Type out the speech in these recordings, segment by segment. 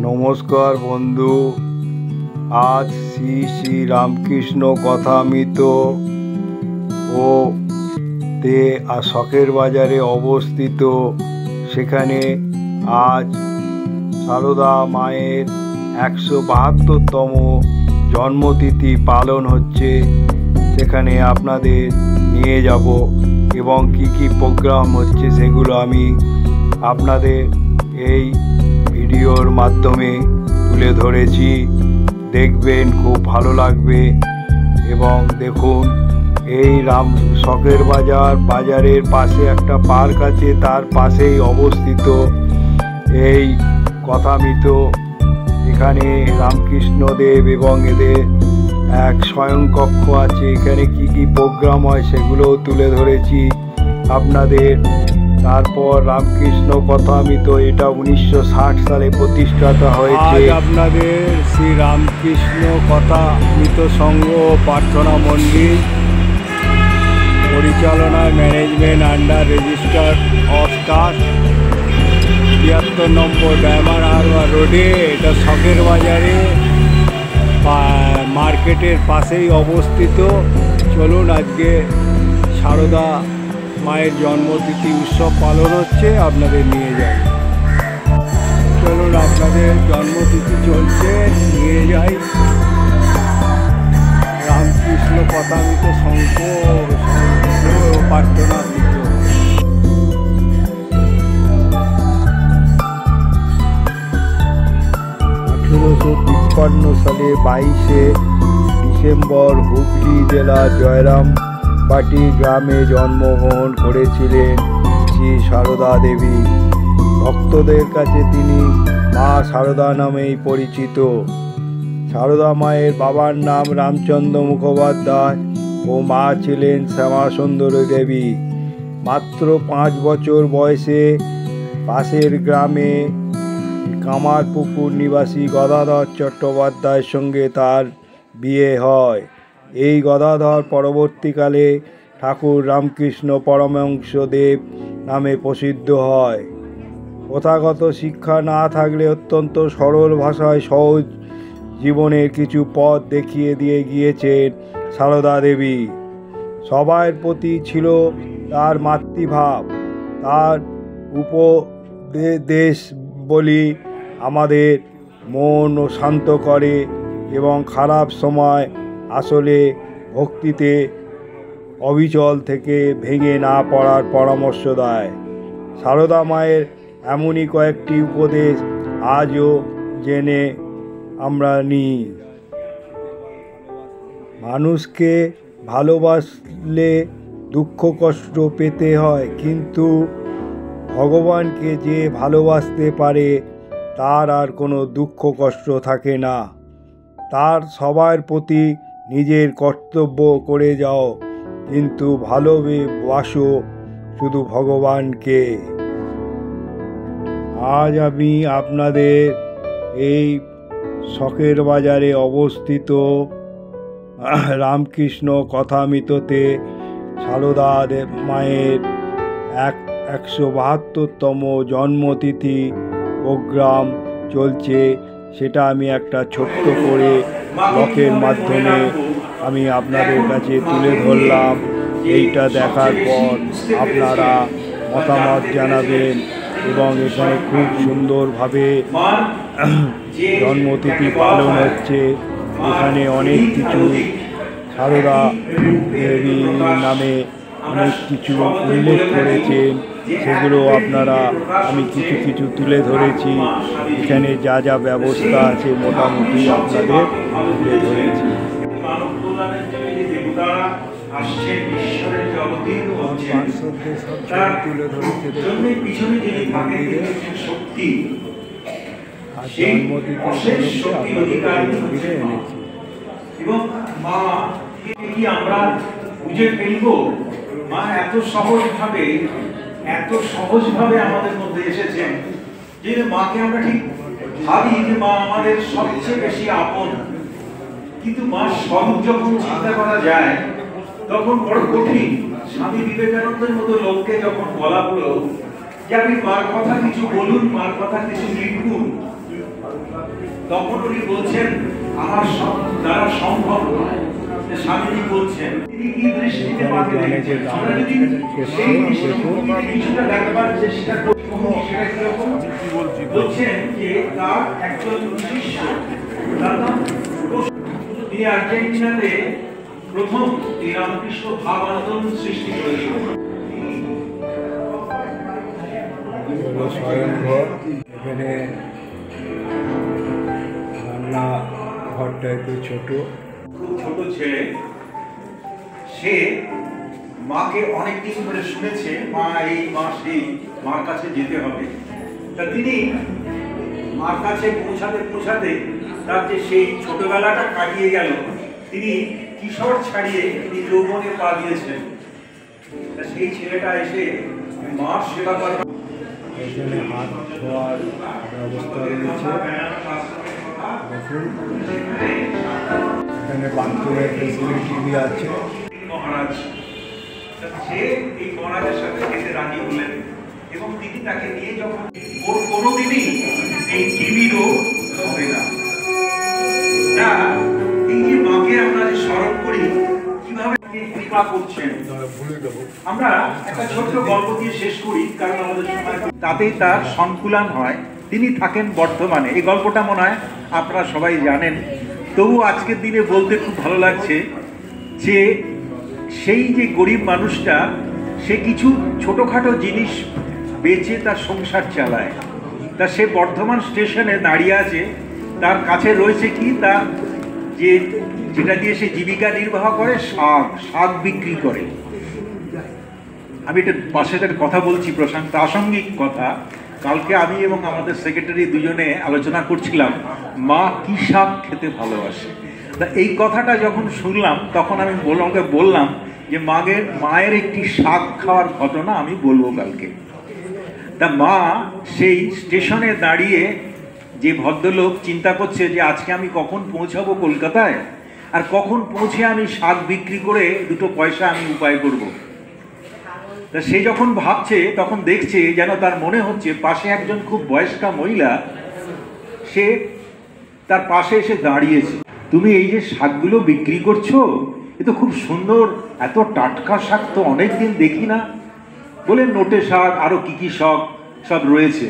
নমস্কার বন্ধু। আজ শ্রী শ্রী রামকৃষ্ণ কথামৃত ও তে শখের বাজারে অবস্থিত। সেখানে আজ সারদা মায়ের 172তম জন্মতিথি পালন হচ্ছে। সেখানে আপনাদের নিয়ে যাব এবং কি কি প্রোগ্রাম হচ্ছে সেগুলো আমি আপনাদের এই ভিডিওর মাধ্যমে তুলে ধরেছি। দেখবেন, খুব ভালো লাগবে। এবং দেখুন, এই শখের বাজারের পাশে একটা পার্ক আছে, তার পাশেই অবস্থিত এই কথামৃত। এখানে রামকৃষ্ণদেব এবং এদের এক স্বয়ংকক্ষ আছে। এখানে কি কি প্রোগ্রাম হয় সেগুলোও তুলে ধরেছি আপনাদের। তারপর রামকৃষ্ণ কথামৃত, এটা 1960 সালে প্রতিষ্ঠাতা হয়েছে। আপনাদের শ্রী রামকৃষ্ণ কথামৃত সংঘ প্রার্থনা মন্দির পরিচালনায় management under register of trust, 73 number diamond Harbour রোডে। এটা শখের বাজারে মার্কেটের পাশেই অবস্থিত। চলুন, আজকে সারদা মায়ের জন্মতিথি উৎসব পালন হচ্ছে, আপনাদের নিয়ে যাই। চলুন, আপনাদের জন্মতিথি চলছে, নিয়ে যাই। রামকৃষ্ণ কথামৃত সংঘ প্রার্থনা। 1853 সালে 22শে ডিসেম্বর হুগলি জেলা জয়রামবাটি গ্রামে জন্মগ্রহণ করেছিলেন শ্রী সারদা দেবী। ভক্তদের কাছে তিনি মা সারদা নামেই পরিচিত। সারদা মায়ের বাবার নাম রামচন্দ্র মুখোপাধ্যায় ও মা ছিলেন শ্যামাসুন্দরী দেবী। মাত্র 5 বছর বয়সে পাশের গ্রামে কামারপুকুর নিবাসী গদাধর চট্টোপাধ্যায়ের সঙ্গে তার বিয়ে হয়। এই গদাধর পরবর্তীকালে ঠাকুর রামকৃষ্ণ পরমহংসদেব নামে প্রসিদ্ধ হয়। প্রথাগত শিক্ষা না থাকলে অত্যন্ত সরল ভাষায় সহজ জীবনের কিছু পথ দেখিয়ে দিয়ে গিয়েছেন সারদা দেবী। সবার প্রতি ছিল তার মাতৃভাব। তার উপদেশ বলি আমাদের মন শান্ত করে এবং খারাপ সময় আসলে ভক্তিতে অবিচল থেকে ভেঙে না পড়ার পরামর্শ দেয়। সারদা মায়ের এমনই কয়েকটি উপদেশ আজও জেনে আমরা নিই। মানুষকে ভালোবাসলে দুঃখ কষ্ট পেতে হয়, কিন্তু ভগবানকে যে ভালোবাসতে পারে তার আর কোনো দুঃখ কষ্ট থাকে না। তার সবার প্রতি নিজের কর্তব্য করে যাও, কিন্তু ভালোবাসো শুধু ভগবানকে। আজ আমি আপনাদের এই শখের বাজারে অবস্থিত রামকৃষ্ণ কথামৃততে সারদা মায়ের 172তম জন্মতিথি প্রোগ্রাম চলছে। সেটা আমি একটা ছোট্ট করে ব্লগের মাধ্যমে আমি আপনাদের কাছে তুলে ধরলাম। এইটা দেখার পর আপনারা মতামত জানাবেন। এবং এখানে খুব সুন্দরভাবে জন্মতিথি পালন হচ্ছে। এখানে অনেক কিছু সারদা দেবী নামে অনেক কিছু উল্লেখ করেছেন, সেগুলো আপনারা আমি কিছু কিছু তুলে ধরেছি। এখানে যা যা ব্যবস্থা আছে মোটামুটি আপনাদের তুলে ধরেছি। তুলে ধরেছে আর জন্মতিথি উপলক্ষে আপনাদের মন্দিরে এনেছি। এবং মা কি আমরা বুঝে ফেলবো? মা এত সহজভাবে আমাদের মধ্যে এসেছেন যে মাকে আমরা ঠিক ভাবি যে মা আমাদের সবচেয়ে বেশি আপন। কিন্তু মা স্বরূপ যখন চিন্তা করা যায় তখন বড় কঠিন। স্বামী বিবেকানন্দের মতো লোককে যখন বলা হলো যে আপনি মার কথা কিছু বলুন, মার কথা কিছু লিখুন, তখন উনি বলছেন আমার দ্বারা সম্ভব নয়। স্বামীজি বলছেন তিনি কি দৃষ্টিতে মাকে দেখছেন, আমরা যদি সেই দৃষ্টিভঙ্গিতে কিছুটা দেখবার চেষ্টা করি সেটা কিরকম বলছেন যে তার একজন শিষ্য, তার নাম তিনি আর্জেন্টিনাতে প্রথম এই রামকৃষ্ণ ভাব আন্দোলন সৃষ্টি করেছিলেন। স্বয়ংঘর, এখানে রান্না ঘরটা একটু ছোট, খুব ছোট ছেলে, সে মাকে অনেকদিন ধরে শুনেছে মা এই মা সেই, মার কাছে যেতে হবে। তা তিনি মার কাছে পৌঁছাতে পৌঁছাতে তার যে সেই ছোটবেলাটা কাটিয়ে গেল, তিনি কিশোর ছাড়িয়ে তিনি যৌবনে পা দিয়েছেন। তা সেই ছেলেটা এসে মার সেবা করার, এখানে হাত ধোয়ার ব্যবস্থা রয়েছে। দেখুন এখানে বাথরুমের ফেসিলিটি আছে। মহারাজ সে এই মহারাজের সাথে যেতে রাজি হলেন এবং তিনি তাকে নিয়ে যখন, ওর কোনোদিনই এই টিভি রোগ হবে না। তা এই যে মাকে আমরা যে স্মরণ করি কিভাবে কৃপা করছেন, আমরা একটা ছোট্ট গল্প দিয়ে শেষ করি কারণ আমাদের সময়, তাতেই তার সংকুলান হয়। তিনি থাকেন বর্ধমানে। এই গল্পটা মনে হয় আপনারা সবাই জানেন, তবু আজকের দিনে বলতে খুব ভালো লাগছে যে সেই যে গরিব মানুষটা, সে কিছু ছোটোখাটো জিনিস বেচে তার সংসার চালায়। তা সে বর্ধমান স্টেশনে দাঁড়িয়ে আছে, তার কাছে রয়েছে কি, তার যে যেটা দিয়ে সে জীবিকা নির্বাহ করে, শাক বিক্রি করে। আমি এটা পাশে একটা কথা বলছি, প্রাসঙ্গিক কথা। কালকে আমি এবং আমাদের সেক্রেটারি দুজনে আলোচনা করছিলাম মা কি শাক খেতে ভালোবাসে। তা এই কথাটা যখন শুনলাম তখন আমি বললাম যে মায়ের একটি শাক খাওয়ার ঘটনা আমি বলবো কালকে। তা মা সেই স্টেশনে দাঁড়িয়ে, যে ভদ্রলোক চিন্তা করছে যে আজকে আমি কখন পৌঁছাবো কলকাতায়, আর কখন পৌঁছে আমি শাক বিক্রি করে দুটো পয়সা আমি উপায় করব। তা সে যখন ভাবছে তখন দেখছে যেন তার মনে হচ্ছে পাশে একজন খুব বয়স্কা মহিলা, সে তার পাশে এসে দাঁড়িয়েছে। তুমি এই যে শাকগুলো বিক্রি করছো, এ তো খুব সুন্দর, এত টাটকা শাক তো অনেকদিন দেখি না। বলে নোটে শাক, আরো কি কি শাক সব রয়েছে।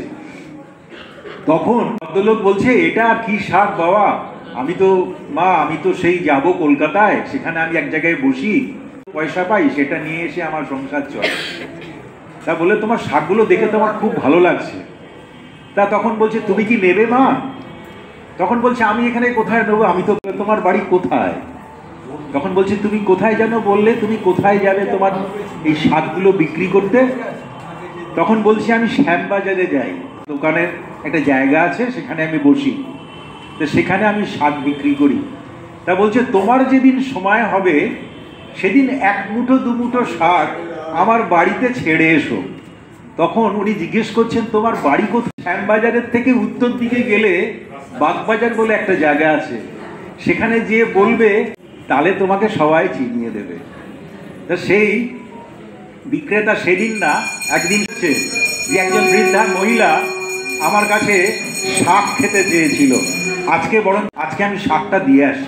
তখন ভদ্রলোক বলছে এটা কি শাক বাবা, আমি তো সেই যাব কলকাতায়, সেখানে আমি এক জায়গায় বসি, পয়সা পাই, সেটা নিয়ে এসে আমার সংসার চলে। তা বলে তোমার শাকগুলো দেখে তোমার খুব ভালো লাগছে। তা তখন বলছে তুমি কি নেবে মা? তখন বলছে আমি এখানে কোথায় নেবো, আমি তো, তোমার বাড়ি কোথায়? তখন বলছে তুমি কোথায় যেন বললে, তুমি কোথায় যাবে তোমার এই শাকগুলো বিক্রি করতে? তখন বলছি আমি শ্যামবাজারে যাই, দোকানের একটা জায়গা আছে, সেখানে আমি বসি, তো সেখানে আমি শাক বিক্রি করি। তা বলছে তোমার যেদিন সময় হবে সেদিন এক মুঠো দু মুঠো শাক আমার বাড়িতে ছেড়ে এসো। তখন উনি জিজ্ঞেস করছেন তোমার বাড়ি কোথায়? শ্যামবাজারের থেকে উত্তর দিকে গেলে বাগবাজার বলে একটা জায়গা আছে, সেখানে যেয়ে বলবে, তাহলে তোমাকে সবাই চিনিয়ে দেবে। তা সেই বিক্রেতা সেদিন না, একদিন হচ্ছে যে একজন বৃদ্ধা মহিলা আমার কাছে শাক খেতে চেয়েছিল, আজকে আমি শাকটা দিয়ে আসি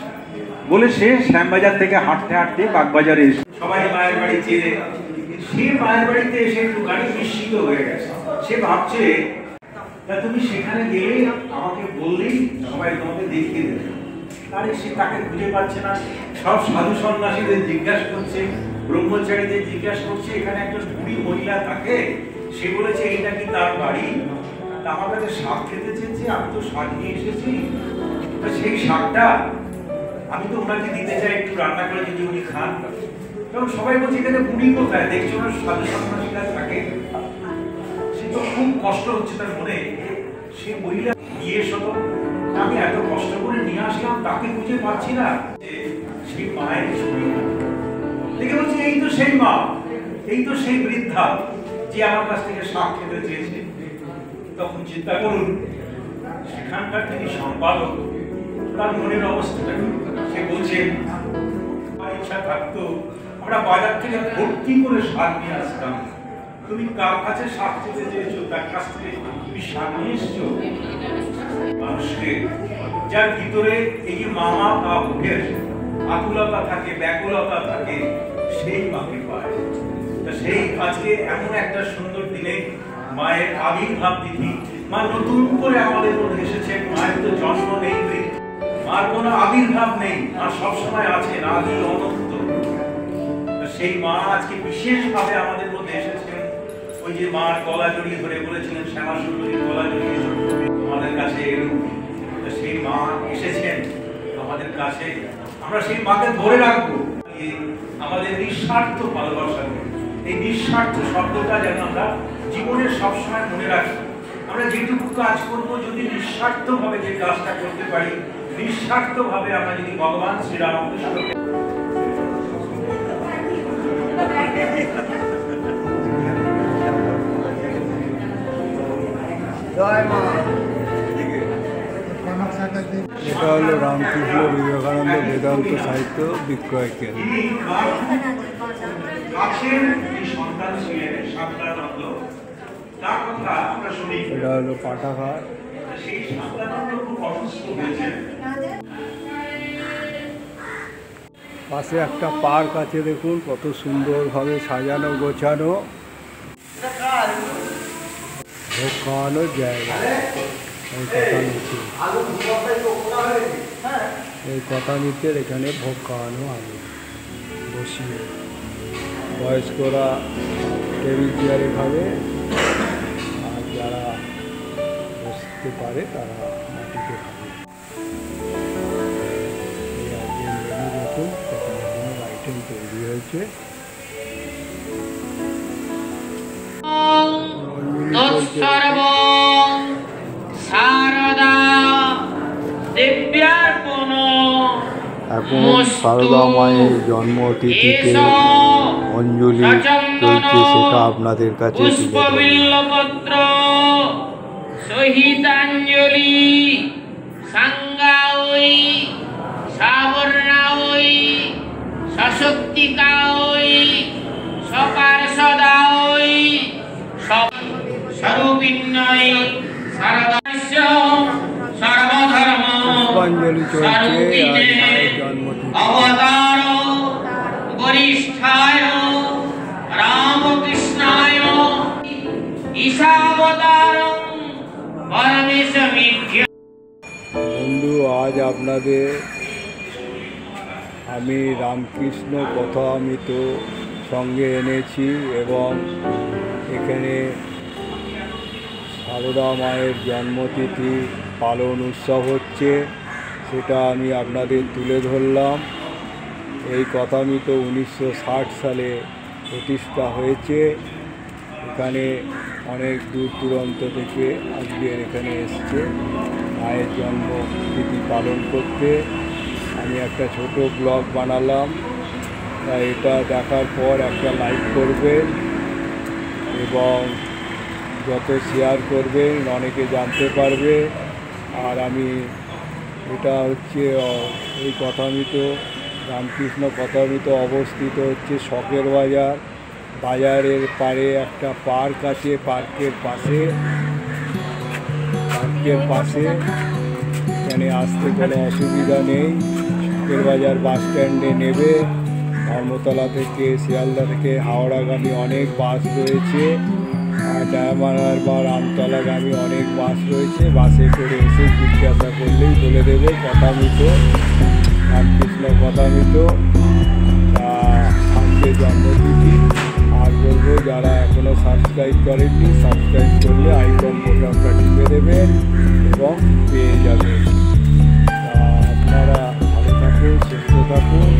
বলে সে শ্যামবাজার থেকে হাঁটতে হাঁটতে বাগবাজারে এসে, সবাই মায়ের বাড়ি চেয়ে, সে মায়ের বাড়িতে এসে একটু গাড়ি বিস্মিত হয়ে গেছে। সে ভাবছে তা তুমি সেখানে গেলে আমাকে বললেই সবাই তোমাকে দেখিয়ে দেবে। আরে সে তাকে খুঁজে পাচ্ছে না, সব সাধু সন্ন্যাসীদের জিজ্ঞাসা করছে, ব্রহ্মচারীদের জিজ্ঞাসা করছে, এখানে একজন বুড়ি মহিলা থাকে, সে বলেছে এইটা কি তার বাড়ি? তা আমার কাছে শাক খেতে চেয়েছে, আমি তো শাক নিয়ে এসেছি, তা সেই শাকটা আমি তো ওনাকে দিতে চাই একটু রান্না করে যদি উনি খান। তখন সবাই বলছে এখানে বুড়ি কোথায়, দেখছো না সাধু সন্ন্যাসীরা থাকে। সে তো খুব কষ্ট হচ্ছে তার মনে, সে মহিলা গিয়ে শত, আমি এত কষ্ট করে নিয়ে আসলাম, তাকে খুঁজে পাচ্ছি না। সেই মায়ের ছবি দেখে বলছে এই তো সেই মা, এই তো সেই বৃদ্ধা যে আমার কাছ থেকে শাক খেতে চেয়েছে। তখন চিন্তা করুন সেখানকার যিনি সম্পাদক, তার মনের অবস্থাটা, সে বলছে আমার ইচ্ছা থাকতো আমরা বাজার থেকে ভর্তি করে শাক নিয়ে আসতাম, তুমি কার কাছে শাক খেতে চেয়েছো, তার কাছ থেকে তুমি শাক নিয়ে এসছো। মানুষকে যার ভিতরে এই যে মামা বুকের আকুলতা থাকে, ব্যাকুলতা থাকে, সেই মাকে পায়। সেই আজকে এমন একটা সুন্দর দিনে মায়ের আবির্ভাব তিথি, মা নতুন করে আমাদের মধ্যে এসেছেন। মায়ের তো জন্ম নেই, মার কোনো আবির্ভাব নেই, মা সবসময় আছেন, আদি অনন্ত। সেই মা আজকে বিশেষভাবে আমাদের মধ্যে এসেছেন। ওই যে মার গলা জড়িয়ে ধরে বলেছিলেন, শ্যামা সুন্দরীর গলা জড়িয়ে আমাদের কাছে এলো। সেই মা এসেছেন আমাদের কাছে, আমরা সেই মাকে ধরে রাখবো। আমাদের নিঃস্বার্থ ভালোবাসা, এই নিঃস্বার্থ শব্দটা যেন আমরা জীবনের সবসময় মনে রাখি। আমরা যেটুকু কাজ করবো, যদি নিঃস্বার্থ ভাবে যে কাজটা করতে পারি, নিঃস্বার্থ ভাবে আমরা যদি ভগবান শ্রীরামকৃষ্ণকে এটা হলো রামকৃষ্ণ বিবেকানন্দ বেদান্ত সাহিত্য বিক্রয় কেন্দ্র। এটা হলো পাঠাঘাট। পাশে একটা পার্ক আছে, দেখুন কত সুন্দরভাবে সাজানো গোছানো, ভোগ খাওয়ানোর জায়গা। এই কথা নিতে এখানে ভোগ খাওয়ানো হবে বসিয়ে। বয়স্করা টেবিল চেয়ারে খাবে, আর যারা বসতে পারে তারা মাটিতে খাবে। দেখুন কত রকমের আইটেম তৈরি হয়েছে। এখন সারদা মায়ের জন্মতিথিতে অঞ্জলি চলছে, সেটা আপনাদের কাছে পুষ্পবিল্লপত্র সহিতাঞ্জলি সাঙ্গা ওই সাবর্ণা ওই সশক্তিকা ওই সপার্ষদা ওই সর্ববিন্নয় সারদাস্য সর্বধর্ম পুষ্পাঞ্জলি চলছে। অবতার বরিষ্ঠায় রামকৃষ্ণায় ঈশাবতার পরমেশমিভ্য। বন্ধু, আজ আপনাদের আমি রামকৃষ্ণ কথামৃত সঙ্গে এনেছি এবং এখানে সারদা মায়ের জন্মতিথি পালন উৎসব হচ্ছে, সেটা আমি আপনাদের তুলে ধরলাম। এই কথামৃত 1960 সালে প্রতিষ্ঠা হয়েছে। এখানে অনেক দূর দূরান্ত থেকে আজকে এখানে এসছে মায়ের জন্মতিথি পালন করতে। আমি একটা ছোট ব্লগ বানালাম, তাই এটা দেখার পর একটা লাইক করবেন এবং যত শেয়ার করবেন অনেকে জানতে পারবে। আর আমি এটা হচ্ছে এই কথামৃত রামকৃষ্ণ কথামৃত অবস্থিত হচ্ছে শখের বাজার। বাজারের পাড়ে একটা পার্ক আছে, পার্কের পাশে এখানে আসতে কোনো অসুবিধা নেই। শখের বাজার বাস স্ট্যান্ডে নেবে, ধর্মতলা থেকে, শিয়ালদা থেকে হাওড়াগামী অনেক বাস রয়েছে, আর ডায়মন্ড বা আমতলাগামী অনেক বাস রয়েছে। বাসে করে এসে জিজ্ঞাসা করলেই বলে দেবে কথামৃত, রামকৃষ্ণ কথামৃত আজকে জন্মতিথি। আর বলবো, যারা এখনও সাবস্ক্রাইব করেননি, সাবস্ক্রাইব করলে আইকন বোতামটা টিপে দেবেন এবং পেয়ে যাবেন। আপনারা ভালো থাকুন, সুস্থ থাকুন।